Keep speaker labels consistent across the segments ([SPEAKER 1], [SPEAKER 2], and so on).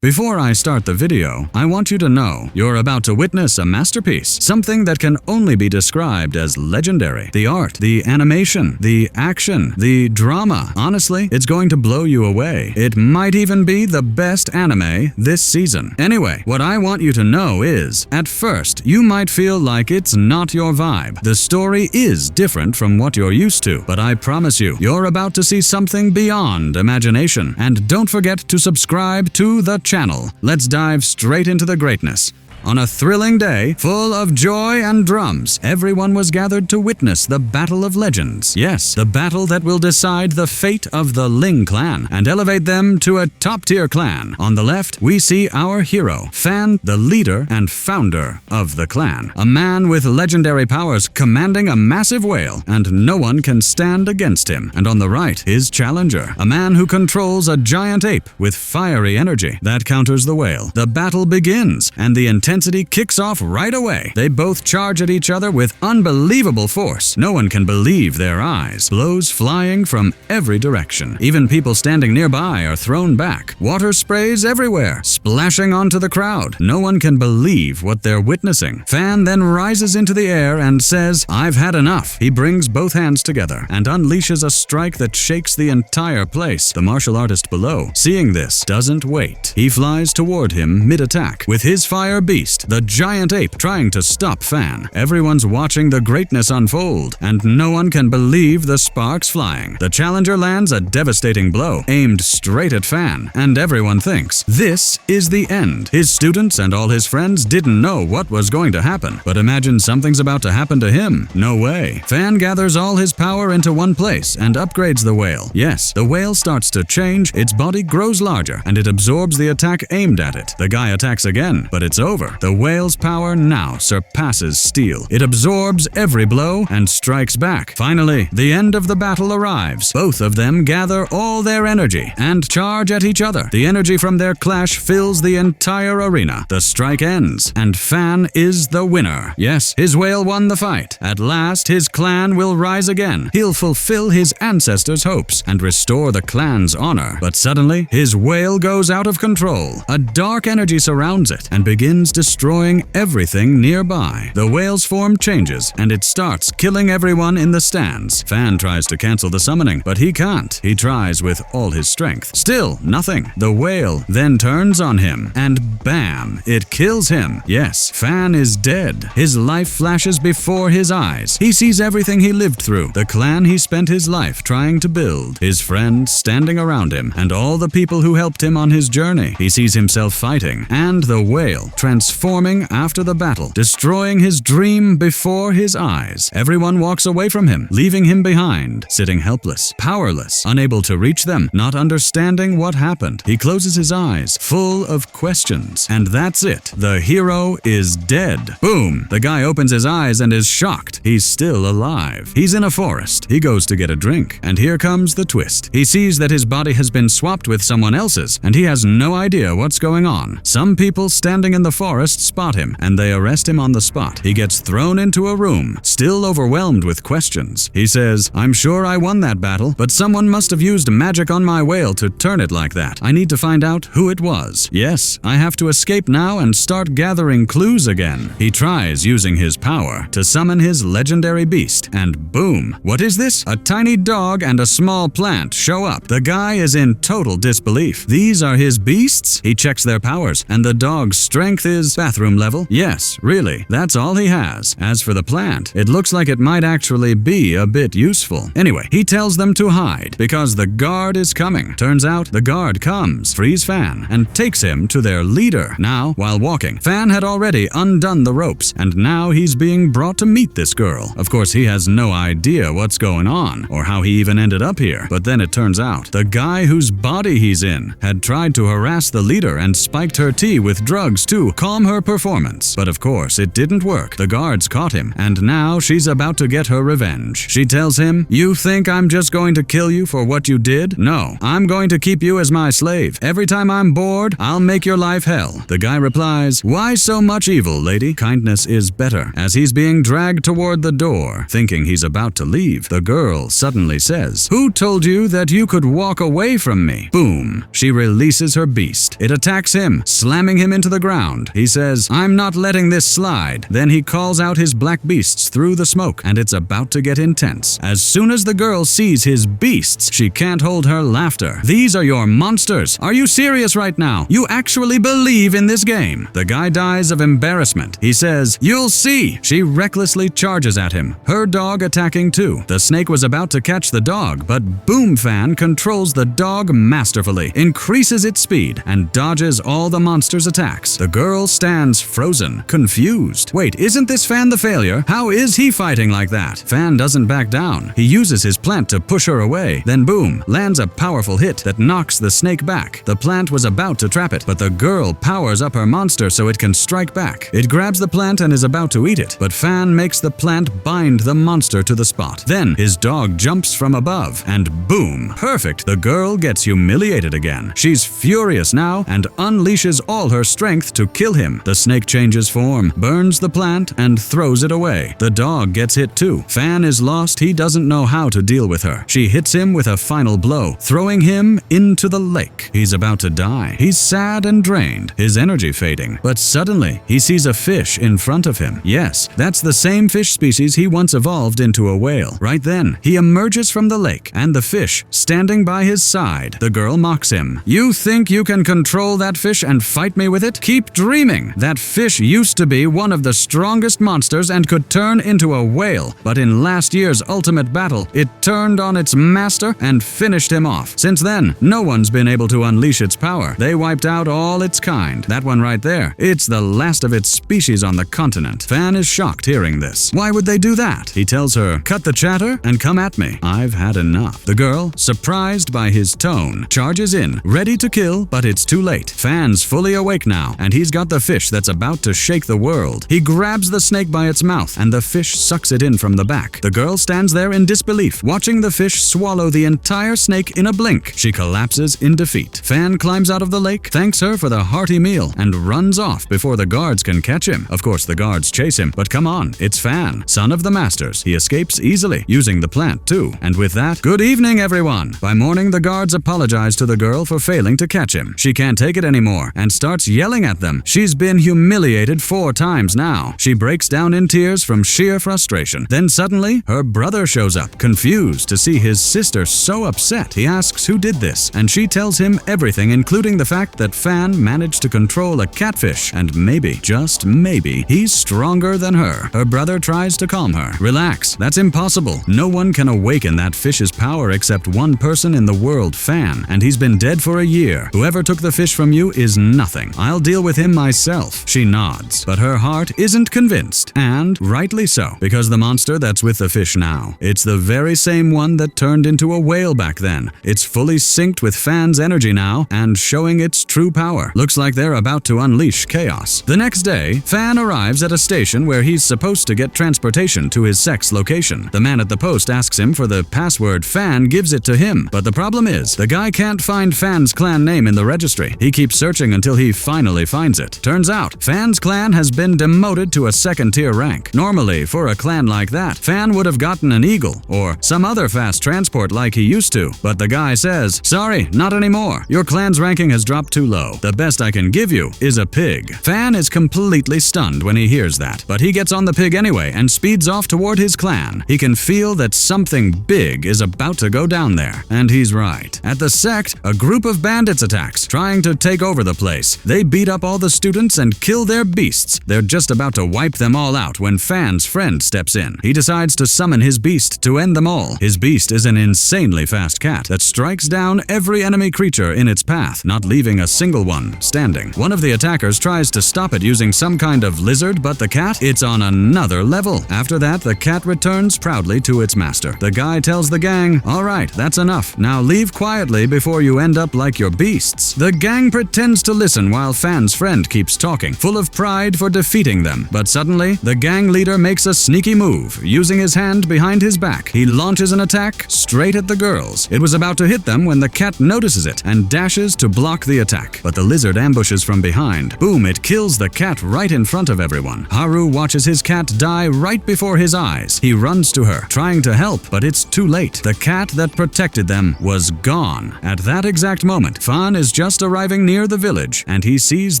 [SPEAKER 1] Before I start the video, I want you to know you're about to witness a masterpiece, something that can only be described as legendary. The art, the animation, the action, the drama. Honestly, it's going to blow you away. It might even be the best anime this season. Anyway, what I want you to know is, at first, you might feel like it's not your vibe. The story is different from what you're used to, but I promise you, you're about to see something beyond imagination. And don't forget to subscribe to the channel. Let's dive straight into the greatness. On a thrilling day, full of joy and drums, everyone was gathered to witness the Battle of Legends. Yes, the battle that will decide the fate of the Ling clan and elevate them to a top-tier clan. On the left, we see our hero, Fan, the leader and founder of the clan. A man with legendary powers commanding a massive whale, and no one can stand against him. And on the right, his challenger, a man who controls a giant ape with fiery energy that counters the whale. The battle begins, and the intensity kicks off right away. They both charge at each other with unbelievable force. No one can believe their eyes. Blows flying from every direction. Even people standing nearby are thrown back. Water sprays everywhere, splashing onto the crowd. No one can believe what they're witnessing. Fan then rises into the air and says, "I've had enough." He brings both hands together and unleashes a strike that shakes the entire place. The martial artist below, seeing this, doesn't wait. He flies toward him mid-attack with his fire beast, the giant ape, trying to stop Fan. Everyone's watching the greatness unfold, and no one can believe the sparks flying. The challenger lands a devastating blow, aimed straight at Fan, and everyone thinks, this is the end. His students and all his friends didn't know what was going to happen, but imagine something's about to happen to him. No way. Fan gathers all his power into one place and upgrades the whale. Yes, the whale starts to change, its body grows larger, and it absorbs the attack aimed at it. The guy attacks again, but it's over. The whale's power now surpasses steel. It absorbs every blow and strikes back. Finally, the end of the battle arrives. Both of them gather all their energy and charge at each other. The energy from their clash fills the entire arena. The strike ends, and Fan is the winner. Yes, his whale won the fight. At last, his clan will rise again. He'll fulfill his ancestors' hopes and restore the clan's honor. But suddenly, his whale goes out of control. A dark energy surrounds it and begins destroying everything nearby. The whale's form changes, and it starts killing everyone in the stands. Fan tries to cancel the summoning, but he can't. He tries with all his strength. Still, nothing. The whale then turns on him, and bam! It kills him. Yes, Fan is dead. His life flashes before his eyes. He sees everything he lived through, the clan he spent his life trying to build, his friends standing around him, and all the people who helped him on his journey. He sees himself fighting, and the whale transforming after the battle, destroying his dream before his eyes. Everyone walks away from him, leaving him behind, sitting helpless, powerless, unable to reach them, not understanding what happened. He closes his eyes, full of questions, and that's it. The hero is dead. Boom! The guy opens his eyes and is shocked. He's still alive. He's in a forest. He goes to get a drink, and here comes the twist. He sees that his body has been swapped with someone else's, and he has no idea what's going on. Some people standing in the forest spot him, and they arrest him on the spot. He gets thrown into a room, still overwhelmed with questions. He says, "I'm sure I won that battle, but someone must have used magic on my whale to turn it like that. I need to find out who it was. Yes, I have to escape now and start gathering clues again." He tries using his power to summon his legendary beast, and boom! What is this? A tiny dog and a small plant show up. The guy is in total disbelief. These are his beasts? He checks their powers, and the dog's strength is bathroom level. Yes, really, that's all he has. As for the plant, it looks like it might actually be a bit useful. Anyway, he tells them to hide because the guard is coming. Turns out the guard comes, frees Fan, and takes him to their leader. Now, while walking, Fan had already undone the ropes, and now he's being brought to meet this girl. Of course, he has no idea what's going on or how he even ended up here. But then it turns out the guy whose body he's in had tried to harass the leader and spiked her tea with drugs to calm calm her performance. But of course, it didn't work. The guards caught him, and now she's about to get her revenge. She tells him, "You think I'm just going to kill you for what you did? No, I'm going to keep you as my slave. Every time I'm bored, I'll make your life hell." The guy replies, "Why so much evil, lady? Kindness is better." As he's being dragged toward the door, thinking he's about to leave, the girl suddenly says, "Who told you that you could walk away from me?" Boom! She releases her beast. It attacks him, slamming him into the ground. He says, "I'm not letting this slide." Then he calls out his black beasts through the smoke, and it's about to get intense. As soon as the girl sees his beasts, she can't hold her laughter. "These are your monsters. Are you serious right now? You actually believe in this game?" The guy dies of embarrassment. He says, "You'll see." She recklessly charges at him, her dog attacking too. The snake was about to catch the dog, but Boom Fan controls the dog masterfully, increases its speed, and dodges all the monster's attacks. The girl stands frozen, confused. Wait, isn't this Fan the failure? How is he fighting like that? Fan doesn't back down. He uses his plant to push her away. Then boom, lands a powerful hit that knocks the snake back. The plant was about to trap it, but the girl powers up her monster so it can strike back. It grabs the plant and is about to eat it, but Fan makes the plant bind the monster to the spot. Then his dog jumps from above, and boom, perfect. The girl gets humiliated again. She's furious now and unleashes all her strength to kill him. The snake changes form, burns the plant, and throws it away. The dog gets hit too. Fan is lost. He doesn't know how to deal with her. She hits him with a final blow, throwing him into the lake. He's about to die. He's sad and drained, his energy fading. But suddenly, he sees a fish in front of him. Yes, that's the same fish species he once evolved into a whale. Right then, he emerges from the lake, and the fish standing by his side. The girl mocks him. "You think you can control that fish and fight me with it? Keep dreaming. That fish used to be one of the strongest monsters and could turn into a whale, but in last year's ultimate battle, it turned on its master and finished him off. Since then, no one's been able to unleash its power. They wiped out all its kind. That one right there, it's the last of its species on the continent." Fan is shocked hearing this. Why would they do that? He tells her, "Cut the chatter and come at me. I've had enough." The girl, surprised by his tone, charges in, ready to kill, but it's too late. Fan's fully awake now, and he's got the fish that's about to shake the world. He grabs the snake by its mouth, and the fish sucks it in from the back. The girl stands there in disbelief, watching the fish swallow the entire snake in a blink. She collapses in defeat. Fan climbs out of the lake, thanks her for the hearty meal, and runs off before the guards can catch him. Of course, the guards chase him, but come on, it's Fan, son of the masters. He escapes easily, using the plant too. And with that, good evening, everyone. By morning, the guards apologize to the girl for failing to catch him. She can't take it anymore and starts yelling at them. She's been humiliated 4 times now. She breaks down in tears from sheer frustration. Then suddenly, her brother shows up, confused to see his sister so upset. He asks who did this, and she tells him everything, including the fact that Fan managed to control a catfish, and maybe, just maybe, he's stronger than her. Her brother tries to calm her. "Relax, that's impossible. No one can awaken that fish's power except one person in the world, Fan, and he's been dead for a year. Whoever took the fish from you is nothing. I'll deal with him myself." She nods, but her heart isn't convinced, and rightly so, because the monster that's with the fish now, it's the very same one that turned into a whale back then. It's fully synced with Fan's energy now, and showing its true power. Looks like they're about to unleash chaos. The next day, Fan arrives at a station where he's supposed to get transportation to his sex location. The man at the post asks him for the password. Fan gives it to him, but the problem is, the guy can't find Fan's clan name in the registry. He keeps searching until he finally finds it. Turns out, Fan's clan has been demoted to a 2nd-tier rank. Normally, for a clan like that, Fan would have gotten an eagle, or some other fast transport like he used to, but the guy says, "Sorry, not anymore. Your clan's ranking has dropped too low. The best I can give you is a pig." Fan is completely stunned when he hears that, but he gets on the pig anyway and speeds off toward his clan. He can feel that something big is about to go down there, and he's right. At the sect, a group of bandits attacks, trying to take over the place. They beat up all the students and kill their beasts. They're just about to wipe them all out when Fan's friend steps in. He decides to summon his beast to end them all. His beast is an insanely fast cat that strikes down every enemy creature in its path, not leaving a single one standing. One of the attackers tries to stop it using some kind of lizard, but the cat, it's on another level. After that, the cat returns proudly to its master. The guy tells the gang, "All right, that's enough. Now leave quietly before you end up like your beasts." The gang pretends to listen while Fan's friend keeps keeps talking, full of pride for defeating them. But suddenly, the gang leader makes a sneaky move. Using his hand behind his back, he launches an attack straight at the girls. It was about to hit them when the cat notices it and dashes to block the attack. But the lizard ambushes from behind. Boom, it kills the cat right in front of everyone. Haru watches his cat die right before his eyes. He runs to her, trying to help, but it's too late. The cat that protected them was gone. At that exact moment, Fan is just arriving near the village, and he sees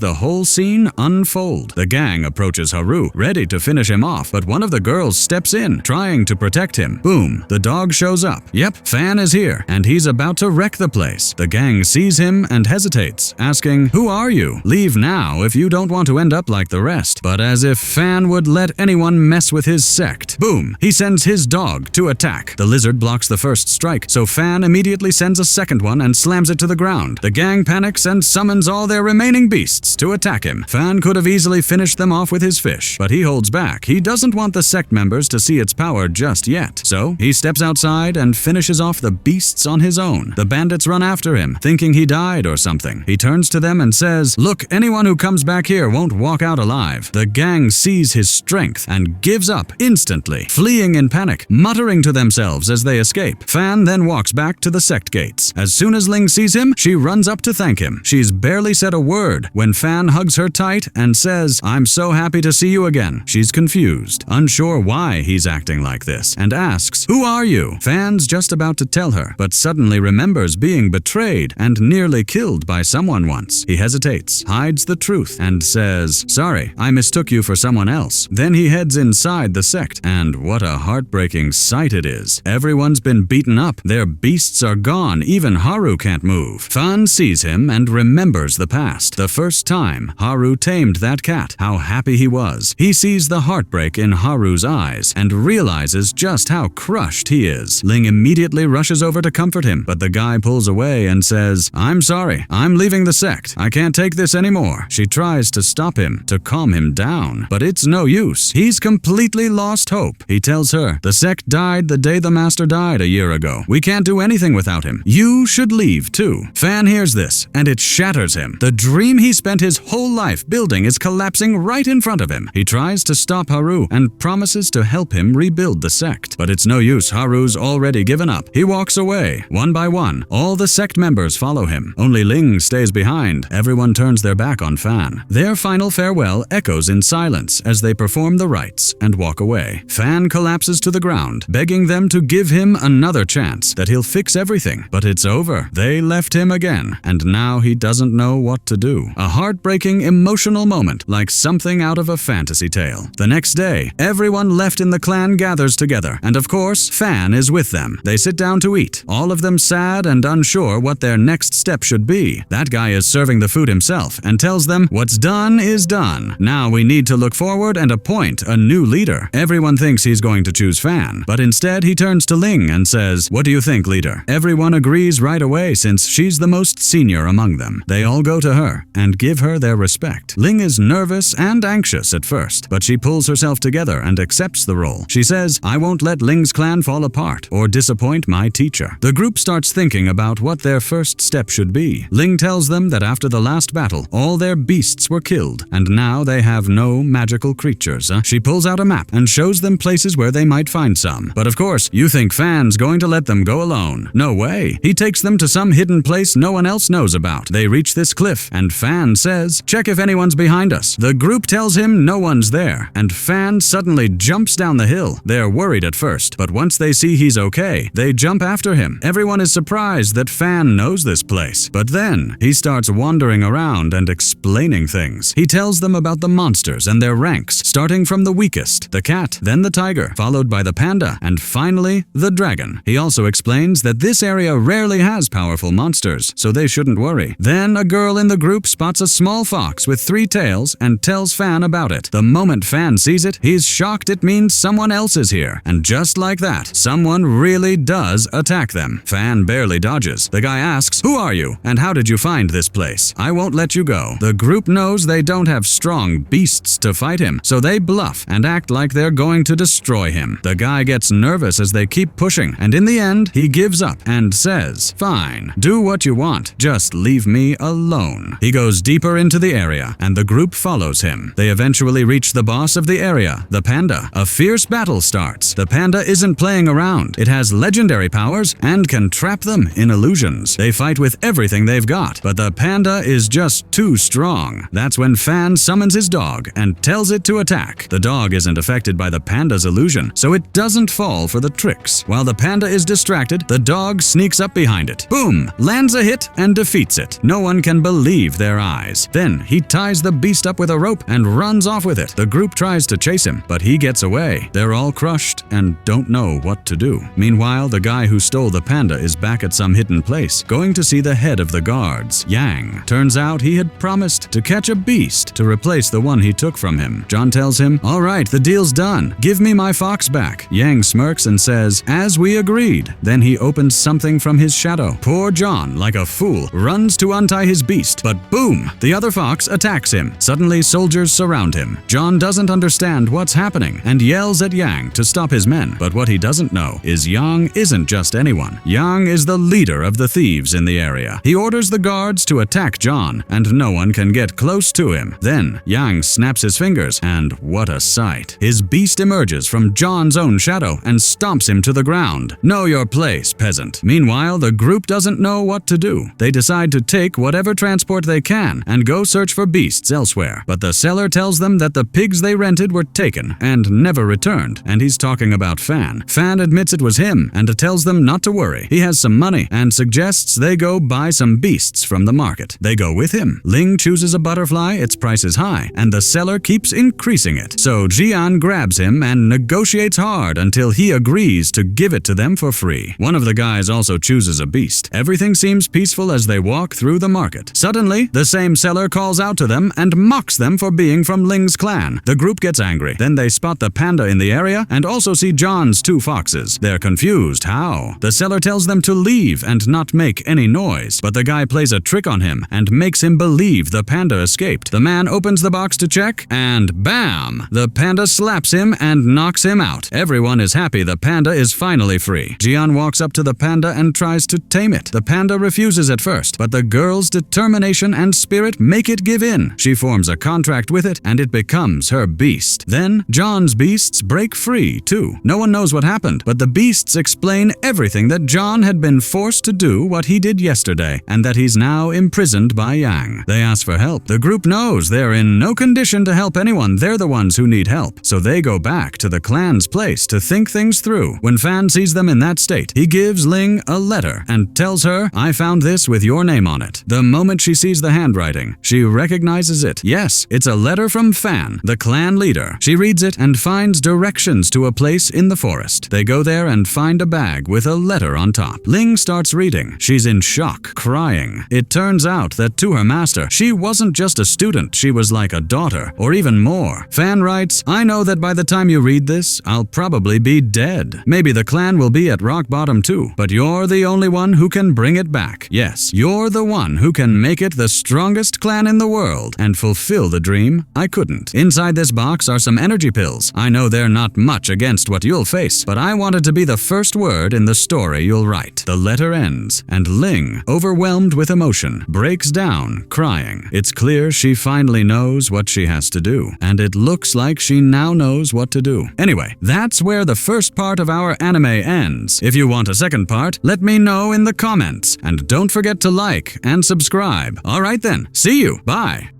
[SPEAKER 1] the whole scene unfold. The gang approaches Haru, ready to finish him off, but one of the girls steps in, trying to protect him. Boom, the dog shows up. Yep, Fan is here, and he's about to wreck the place. The gang sees him and hesitates, asking, "Who are you? Leave now if you don't want to end up like the rest." But as if Fan would let anyone mess with his sect. Boom, he sends his dog to attack. The lizard blocks the first strike, so Fan immediately sends a second one and slams it to the ground. The gang panics and summons all their remaining beasts to attack him. Fan could have easily finished them off with his fish, but he holds back. He doesn't want the sect members to see its power just yet. So he steps outside and finishes off the beasts on his own. The bandits run after him, thinking he died or something. He turns to them and says, "Look, anyone who comes back here won't walk out alive." The gang sees his strength and gives up instantly, fleeing in panic, muttering to themselves as they escape. Fan then walks back to the sect gates. As soon as Ling sees him, she runs up to thank him. She's barely said a word when Fan hugs her tight and says, "I'm so happy to see you again." She's confused, unsure why he's acting like this, and asks, "Who are you?" Fan's just about to tell her, but suddenly remembers being betrayed and nearly killed by someone once. He hesitates, hides the truth, and says, "Sorry, I mistook you for someone else." Then he heads inside the sect, and what a heartbreaking sight it is. Everyone's been beaten up, their beasts are gone, even Haru can't move. Fan sees him and remembers the past. The first time Haru tamed that cat, how happy he was. He sees the heartbreak in Haru's eyes and realizes just how crushed he is. Ling immediately rushes over to comfort him, but the guy pulls away and says, "I'm sorry, I'm leaving the sect. I can't take this anymore." She tries to stop him, to calm him down, but it's no use. He's completely lost hope. He tells her, "The sect died the day the master died a year ago. We can't do anything without him. You should leave too." Fan hears this, and it shatters him. The dream he spent his whole life building is collapsing right in front of him. He tries to stop Haru and promises to help him rebuild the sect. But it's no use, Haru's already given up. He walks away. One by one, all the sect members follow him. Only Ling stays behind. Everyone turns their back on Fan. Their final farewell echoes in silence as they perform the rites and walk away. Fan collapses to the ground, begging them to give him another chance, that he'll fix everything. But it's over. They left him again, and now he doesn't know what to do. A heartbreaking, emotional moment, like something out of a fantasy tale. The next day, everyone left in the clan gathers together, and of course, Fan is with them. They sit down to eat, all of them sad and unsure what their next step should be. That guy is serving the food himself and tells them, "What's done is done. Now we need to look forward and appoint a new leader." Everyone thinks he's going to choose Fan, but instead he turns to Ling and says, "What do you think, leader?" Everyone agrees right away since she's the most senior among them. They all go to her and give her their respect. Ling is nervous and anxious at first, but she pulls herself together and accepts the role. She says, "I won't let Ling's clan fall apart or disappoint my teacher." The group starts thinking about what their first step should be. Ling tells them that after the last battle, all their beasts were killed, and now they have no magical creatures. She pulls out a map and shows them places where they might find some. But of course, you think Fan's going to let them go alone. No way. He takes them to some hidden place no one else knows about. They reach this cliff, and Fan says, "Check if anyone's behind us." The group tells him no one's there, and Fan suddenly jumps down the hill. They're worried at first, but once they see he's okay, they jump after him. Everyone is surprised that Fan knows this place. But then, he starts wandering around and explaining things. He tells them about the monsters and their ranks, starting from the weakest, the cat, then the tiger, followed by the panda, and finally, the dragon. He also explains that this area rarely has powerful monsters, so they shouldn't worry. Then a girl in the group spots a small fox with 3 tails and tells Fan about it. The moment Fan sees it, he's shocked. It means someone else is here. And just like that, someone really does attack them. Fan barely dodges. The guy asks, "Who are you? And how did you find this place? I won't let you go." The group knows they don't have strong beasts to fight him, so they bluff and act like they're going to destroy him. The guy gets nervous as they keep pushing, and in the end, he gives up and says, "Fine, do what you want, just leave me alone." He goes deeper into the the area, and the group follows him. They eventually reach the boss of the area, the panda. A fierce battle starts. The panda isn't playing around. It has legendary powers and can trap them in illusions. They fight with everything they've got, but the panda is just too strong. That's when Fan summons his dog and tells it to attack. The dog isn't affected by the panda's illusion, so it doesn't fall for the tricks. While the panda is distracted, the dog sneaks up behind it. Boom! Lands a hit and defeats it. No one can believe their eyes. Then he ties the beast up with a rope and runs off with it. The group tries to chase him, but he gets away. They're all crushed and don't know what to do. Meanwhile, the guy who stole the panda is back at some hidden place, going to see the head of the guards, Yang. Turns out he had promised to catch a beast to replace the one he took from him. John tells him, "All right, the deal's done. Give me my fox back." Yang smirks and says, "As we agreed." Then he opens something from his shadow. Poor John, like a fool, runs to untie his beast, but boom! The other fox attacks him. Suddenly, soldiers surround him. John doesn't understand what's happening and yells at Yang to stop his men. But what he doesn't know is Yang isn't just anyone. Yang is the leader of the thieves in the area. He orders the guards to attack John, and no one can get close to him. Then, Yang snaps his fingers, and what a sight. His beast emerges from John's own shadow and stomps him to the ground. Know your place, peasant. Meanwhile, the group doesn't know what to do. They decide to take whatever transport they can and go search for beasts elsewhere. But the seller tells them that the pigs they rented were taken and never returned, and he's talking about Fan. Fan admits it was him and tells them not to worry. He has some money and suggests they go buy some beasts from the market. They go with him. Ling chooses a butterfly, its price is high, and the seller keeps increasing it. So Jian grabs him and negotiates hard until he agrees to give it to them for free. One of the guys also chooses a beast. Everything seems peaceful as they walk through the market. Suddenly, the same seller calls out to them and mocks them for being from Ling's clan. The group gets angry. Then they spot the panda in the area and also see John's two foxes. They're confused. How? The seller tells them to leave and not make any noise, but the guy plays a trick on him and makes him believe the panda escaped. The man opens the box to check, and bam! The panda slaps him and knocks him out. Everyone is happy the panda is finally free. Jian walks up to the panda and tries to tame it. The panda refuses at first, but the girl's determination and spirit make it give in. She forms a contract with it, and it becomes her beast. Then, John's beasts break free, too. No one knows what happened, but the beasts explain everything that John had been forced to do what he did yesterday, and that he's now imprisoned by Yang. They ask for help. The group knows they're in no condition to help anyone. They're the ones who need help. So they go back to the clan's place to think things through. When Fan sees them in that state, he gives Ling a letter and tells her, "I found this with your name on it." The moment she sees the handwriting, she recognizes it. Yes, it's a letter from Fan, the clan leader. She reads it and finds directions to a place in the forest. They go there and find a bag with a letter on top. Ling starts reading. She's in shock, crying. It turns out that to her master, she wasn't just a student, she was like a daughter, or even more. Fan writes, "I know that by the time you read this, I'll probably be dead. Maybe the clan will be at rock bottom too, but you're the only one who can bring it back. Yes, you're the one who can make it the strongest clan in the world and fulfill the dream I couldn't." Inside this box are some energy pills. I know they're not much against what you'll face, but I wanted to be the first word in the story you'll write. The letter ends, and Ling, overwhelmed with emotion, breaks down, crying. It's clear she finally knows what she has to do, and it looks like she now knows what to do. Anyway, that's where the first part of our anime ends. If you want a second part, let me know in the comments, and don't forget to like and subscribe. Alright then, see you, bye!